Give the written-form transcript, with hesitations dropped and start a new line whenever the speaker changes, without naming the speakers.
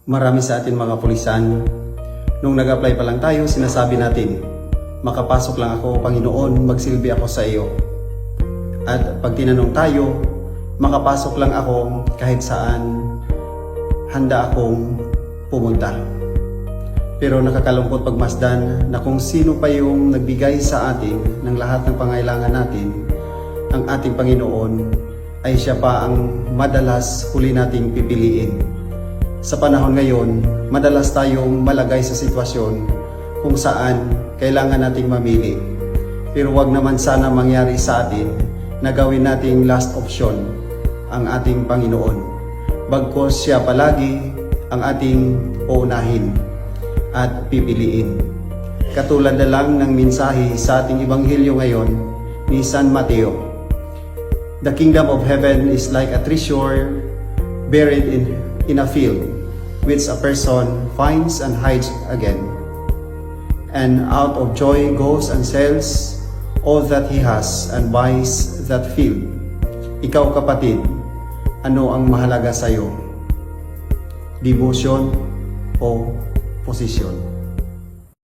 Marami sa atin mga pulisan, nung nag-apply pa lang tayo, sinasabi natin, makapasok lang ako, Panginoon, magsilbi ako sa iyo. At pag tinanong tayo, makapasok lang ako kahit saan, handa akong pumunta. Pero nakakalungkot pagmasdan na kung sino pa yung nagbigay sa atin ng lahat ng pangailangan natin, ang ating Panginoon ay siya pa ang madalas huli nating pipiliin. Sa panahon ngayon, madalas tayong malagay sa sitwasyon kung saan kailangan nating mamili. Pero wag naman sana mangyari sa atin na gawin nating last option ang ating Panginoon. Bagkus siya palagi ang ating uunahin at pipiliin. Katulad na lang ng mensahe sa ating Ebanghelyo ngayon ni San Mateo. The kingdom of heaven is like a treasure buried in a field, which a person finds and hides again. And out of joy goes and sells all that he has and buys that field. Ikaw kapatid, ano ang mahalaga sa iyo? Devotion o posisyon?